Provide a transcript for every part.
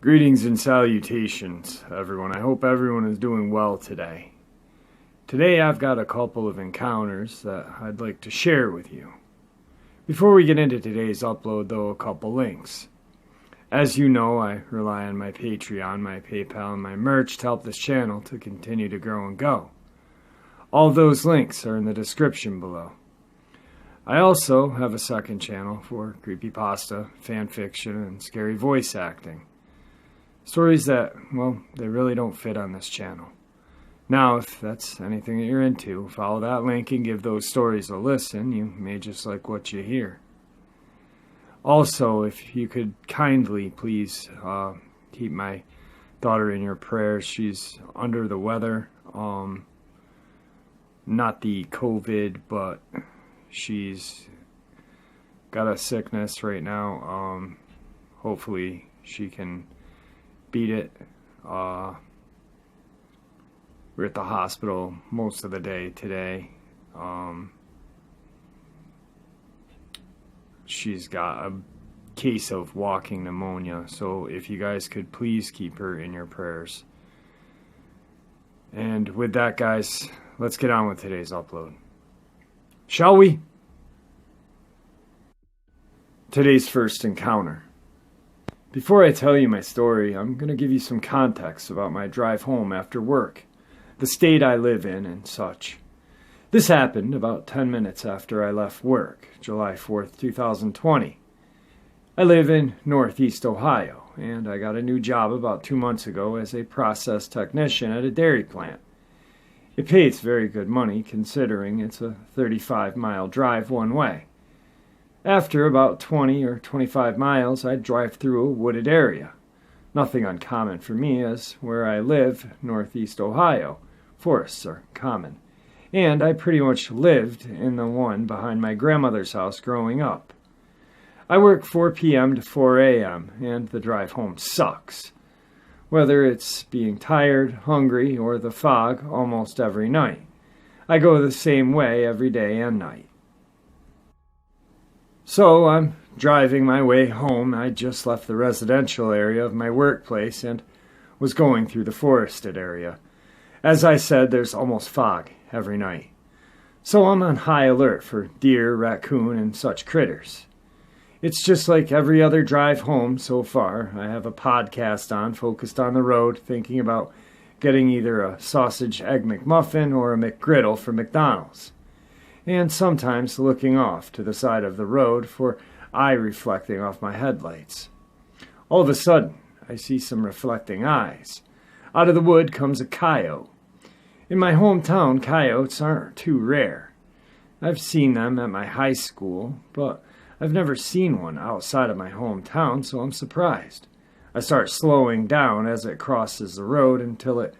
Greetings and salutations, everyone. I hope everyone is doing well today. Today I've got a couple of encounters that I'd like to share with you. Before we get into today's upload, though, a couple links. As you know, I rely on my Patreon, my PayPal, and my merch to help this channel to continue to grow and go. All those links are in the description below. I also have a second channel for creepypasta, fanfiction, and scary voice acting. Stories that, well, they really don't fit on this channel. Now, if that's anything that you're into, follow that link and give those stories a listen. You may just like what you hear. Also, if you could kindly please keep my daughter in your prayers. She's under the weather. Not the COVID, but she's got a sickness right now. Hopefully she can beat it. We're at the hospital most of the day today. She's got a case of walking pneumonia, so if you guys could please keep her in your prayers. And with that, guys, let's get on with today's upload. Shall we? Today's first encounter. Before I tell you my story, I'm going to give you some context about my drive home after work, the state I live in, and such. This happened about 10 minutes after I left work, July 4th, 2020. I live in Northeast Ohio, and I got a new job about 2 months ago as a process technician at a dairy plant. It pays very good money considering it's a 35-mile drive one way. After about 20 or 25 miles, I'd drive through a wooded area. Nothing uncommon for me, as where I live, Northeast Ohio, forests are common. And I pretty much lived in the one behind my grandmother's house growing up. I work 4 p.m. to 4 a.m., and the drive home sucks. Whether it's being tired, hungry, or the fog, almost every night. I go the same way every day and night. So I'm driving my way home. I just left the residential area of my workplace and was going through the forested area. As I said, there's almost fog every night. So I'm on high alert for deer, raccoon, and such critters. It's just like every other drive home so far. I have a podcast on, focused on the road, thinking about getting either a sausage egg McMuffin or a McGriddle from McDonald's. And sometimes looking off to the side of the road for eye reflecting off my headlights. All of a sudden, I see some reflecting eyes. Out of the wood comes a coyote. In my hometown, coyotes aren't too rare. I've seen them at my high school, but I've never seen one outside of my hometown, so I'm surprised. I start slowing down as it crosses the road until it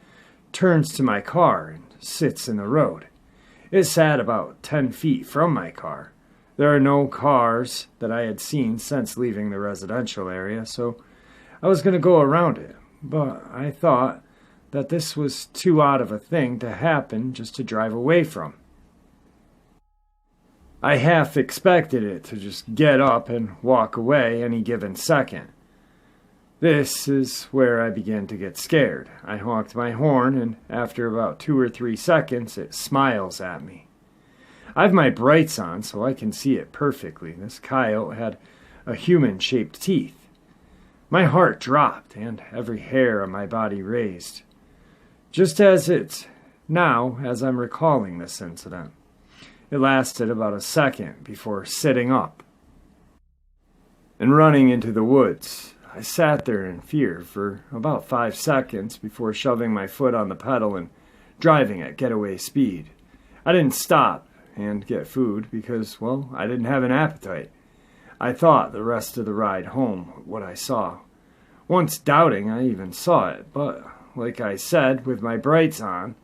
turns to my car and sits in the road. It sat about 10 feet from my car. There are no cars that I had seen since leaving the residential area, so I was going to go around it. But I thought that this was too odd of a thing to happen just to drive away from. I half expected it to just get up and walk away any given second. This is where I began to get scared. I honked my horn, and after about 2 or 3 seconds, it smiles at me. I have my brights on, so I can see it perfectly. This coyote had a human-shaped teeth. My heart dropped, and every hair on my body raised. Just as it's now, as I'm recalling this incident. It lasted about a second before sitting up and running into the woods. I sat there in fear for about 5 seconds before shoving my foot on the pedal and driving at getaway speed. I didn't stop and get food because, well, I didn't have an appetite. I thought the rest of the ride home what I saw. Once doubting I even saw it, but like I said, with my brights on,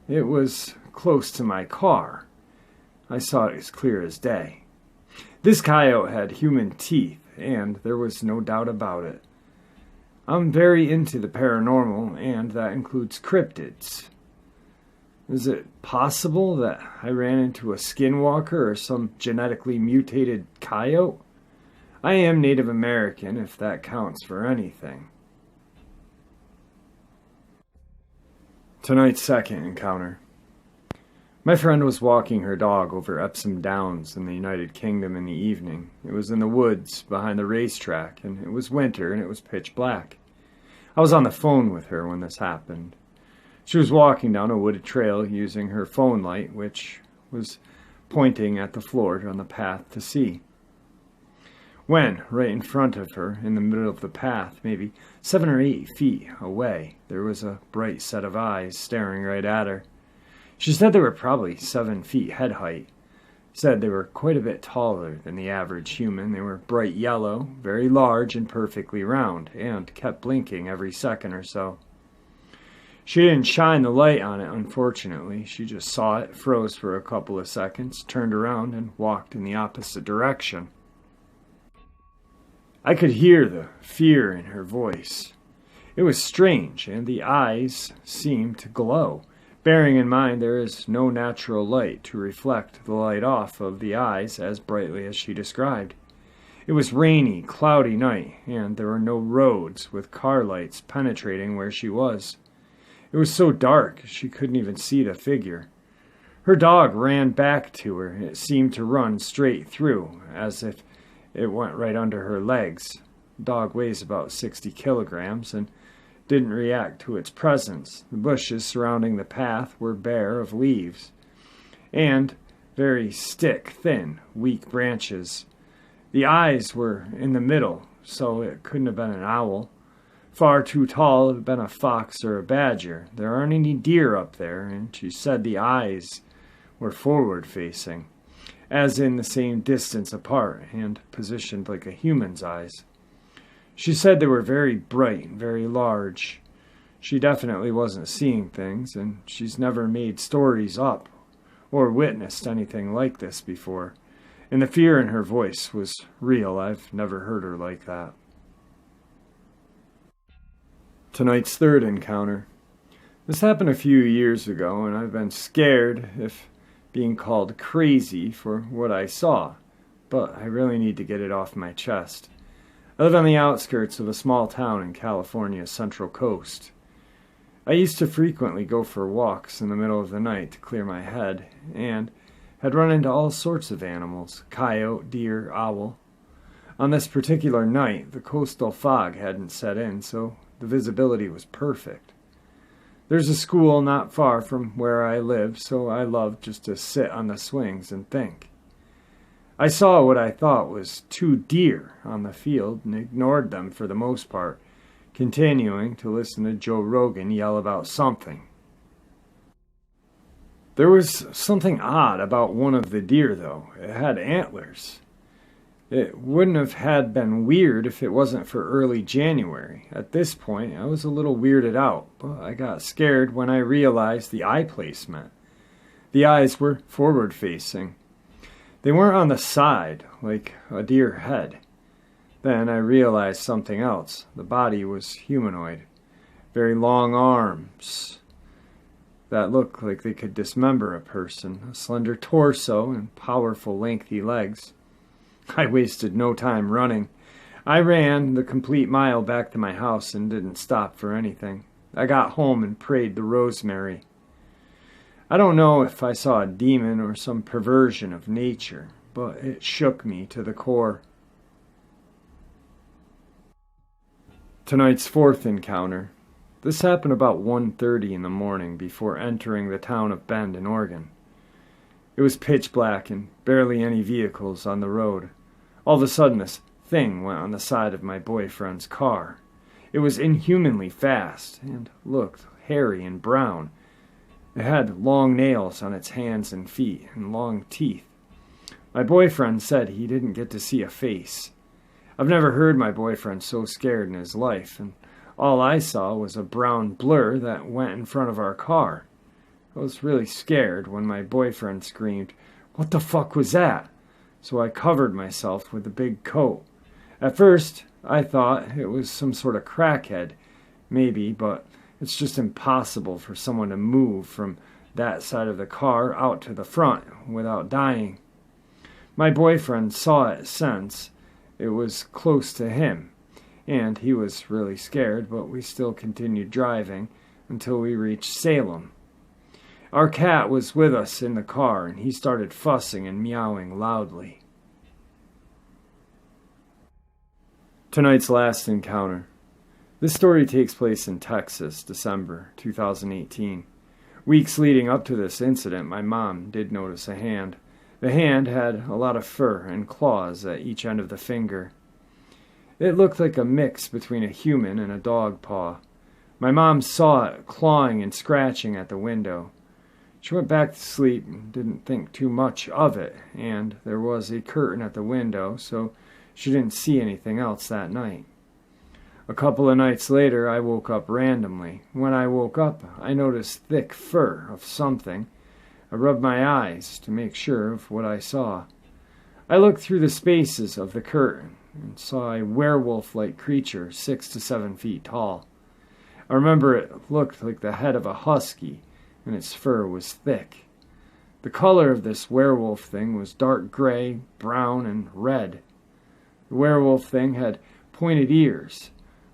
it was close to my car. I saw it as clear as day. This coyote had human teeth, and there was no doubt about it. I'm very into the paranormal, and that includes cryptids. Is it possible that I ran into a skinwalker or some genetically mutated coyote? I am Native American, if that counts for anything. Tonight's second encounter. My friend was walking her dog over Epsom Downs in the United Kingdom in the evening. It was in the woods behind the racetrack, and it was winter and it was pitch black. I was on the phone with her when this happened. She was walking down a wooded trail using her phone light, which was pointing at the floor on the path to sea. When, right in front of her, in the middle of the path, maybe 7 or 8 feet away, there was a bright set of eyes staring right at her. She said they were probably 7 feet head height. Said they were quite a bit taller than the average human. They were bright yellow, very large and perfectly round, and kept blinking every second or so. She didn't shine the light on it, unfortunately. She just saw it, froze for a couple of seconds, turned around, and walked in the opposite direction. I could hear the fear in her voice. It was strange, and the eyes seemed to glow. Bearing in mind there is no natural light to reflect the light off of the eyes as brightly as she described. It was rainy, cloudy night, and there were no roads with car lights penetrating where she was. It was so dark she couldn't even see the figure. Her dog ran back to her. It seemed to run straight through, as if it went right under her legs. The dog weighs about 60 kilograms and didn't react to its presence. The bushes surrounding the path were bare of leaves, and very stick-thin, weak branches. The eyes were in the middle, so it couldn't have been an owl. Far too tall to have been a fox or a badger. There aren't any deer up there, and she said the eyes were forward-facing, as in the same distance apart, and positioned like a human's eyes. She said they were very bright and very large. She definitely wasn't seeing things, and she's never made stories up or witnessed anything like this before. And the fear in her voice was real. I've never heard her like that. Tonight's third encounter. This happened a few years ago, and I've been scared if being called crazy for what I saw, but I really need to get it off my chest. I live on the outskirts of a small town in California's Central Coast. I used to frequently go for walks in the middle of the night to clear my head, and had run into all sorts of animals, coyote, deer, owl. On this particular night, the coastal fog hadn't set in, so the visibility was perfect. There's a school not far from where I live, so I love just to sit on the swings and think. I saw what I thought was 2 deer on the field and ignored them for the most part, continuing to listen to Joe Rogan yell about something. There was something odd about one of the deer, though. It had antlers. It wouldn't have had been weird if it wasn't for early January. At this point, I was a little weirded out, but I got scared when I realized the eye placement. The eyes were forward-facing. They weren't on the side, like a deer head. Then I realized something else. The body was humanoid. Very long arms that looked like they could dismember a person. A slender torso and powerful, lengthy legs. I wasted no time running. I ran the complete mile back to my house and didn't stop for anything. I got home and prayed the rosemary. I don't know if I saw a demon or some perversion of nature, but it shook me to the core. Tonight's fourth encounter. This happened about 1:30 in the morning before entering the town of Bend in Oregon. It was pitch black and barely any vehicles on the road. All of a sudden, this thing went on the side of my boyfriend's car. It was inhumanly fast and looked hairy and brown. It had long nails on its hands and feet and long teeth. My boyfriend said he didn't get to see a face. I've never heard my boyfriend so scared in his life, and all I saw was a brown blur that went in front of our car. I was really scared when my boyfriend screamed, "What the fuck was that?" So I covered myself with a big coat. At first, I thought it was some sort of crackhead, maybe, but it's just impossible for someone to move from that side of the car out to the front without dying. My boyfriend saw it since. It was close to him, and he was really scared, but we still continued driving until we reached Salem. Our cat was with us in the car, and he started fussing and meowing loudly. Tonight's last encounter. This story takes place in Texas, December 2018. Weeks leading up to this incident, my mom did notice a hand. The hand had a lot of fur and claws at each end of the finger. It looked like a mix between a human and a dog paw. My mom saw it clawing and scratching at the window. She went back to sleep and didn't think too much of it, and there was a curtain at the window, so she didn't see anything else that night. A couple of nights later, I woke up randomly. When I woke up, I noticed thick fur of something. I rubbed my eyes to make sure of what I saw. I looked through the spaces of the curtain and saw a werewolf-like creature 6 to 7 feet tall. I remember it looked like the head of a husky, and its fur was thick. The color of this werewolf thing was dark gray, brown, and red. The werewolf thing had pointed ears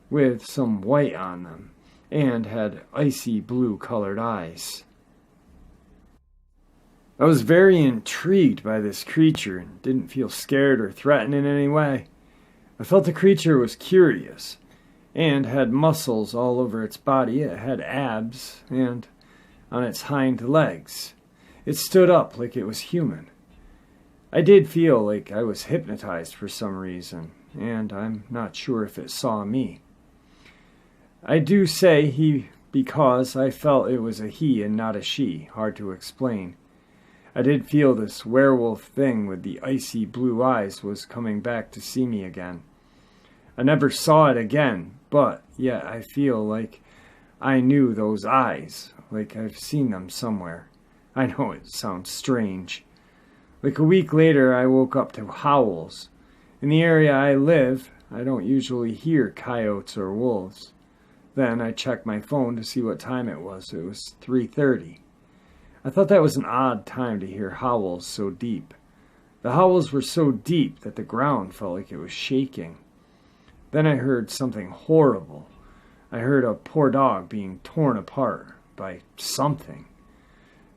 with some white on them, and had icy blue-colored eyes. I was very intrigued by this creature and didn't feel scared or threatened in any way. I felt the creature was curious and had muscles all over its body. It had abs and on its hind legs. It stood up like it was human. I did feel like I was hypnotized for some reason, and I'm not sure if it saw me. I do say he because I felt it was a he and not a she, hard to explain. I did feel this werewolf thing with the icy blue eyes was coming back to see me again. I never saw it again, but yet I feel like I knew those eyes, like I've seen them somewhere. I know it sounds strange. Like a week later, I woke up to howls. In the area I live, I don't usually hear coyotes or wolves. Then I checked my phone to see what time it was. It was 3:30. I thought that was an odd time to hear howls so deep. The howls were so deep that the ground felt like it was shaking. Then I heard something horrible. I heard a poor dog being torn apart by something.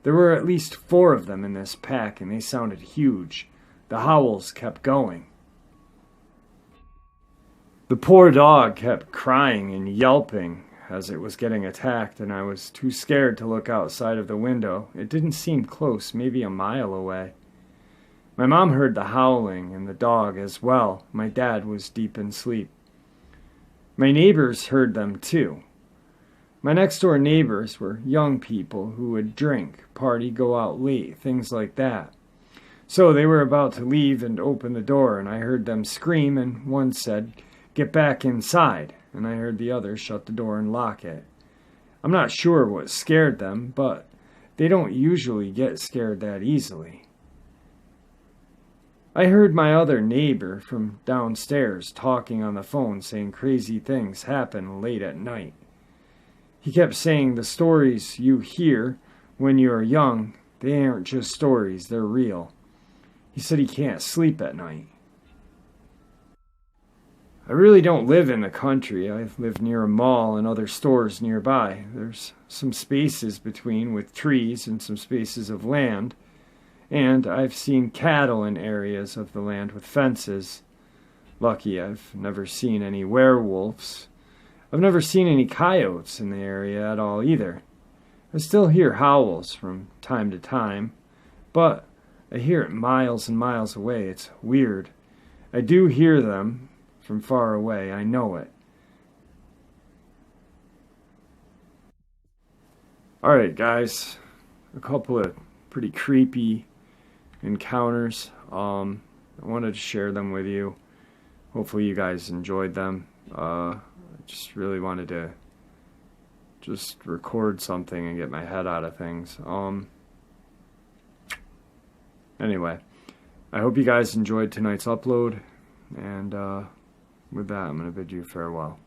There were at least 4 of them in this pack, and they sounded huge. The howls kept going. The poor dog kept crying and yelping as it was getting attacked, and I was too scared to look outside of the window. It didn't seem close, maybe a mile away. My mom heard the howling and the dog as well. My dad was deep in sleep. My neighbors heard them too. My next-door neighbors were young people who would drink, party, go out late, things like that. So they were about to leave and open the door, and I heard them scream, and one said, "Get back inside," and I heard the other shut the door and lock it. I'm not sure what scared them, but they don't usually get scared that easily. I heard my other neighbor from downstairs talking on the phone saying crazy things happen late at night. He kept saying the stories you hear when you're young, they aren't just stories, they're real. He said he can't sleep at night. I really don't live in the country. I live near a mall and other stores nearby. There's some spaces between with trees and some spaces of land. And I've seen cattle in areas of the land with fences. Lucky I've never seen any werewolves. I've never seen any coyotes in the area at all either. I still hear howls from time to time, but I hear it miles and miles away. It's weird. I do hear them from far away. I know it. Alright guys, a couple of pretty creepy encounters. I wanted to share them with you. Hopefully you guys enjoyed them. I just really wanted to just record something and get my head out of things. Anyway, I hope you guys enjoyed tonight's upload, and with that, I'm going to bid you farewell.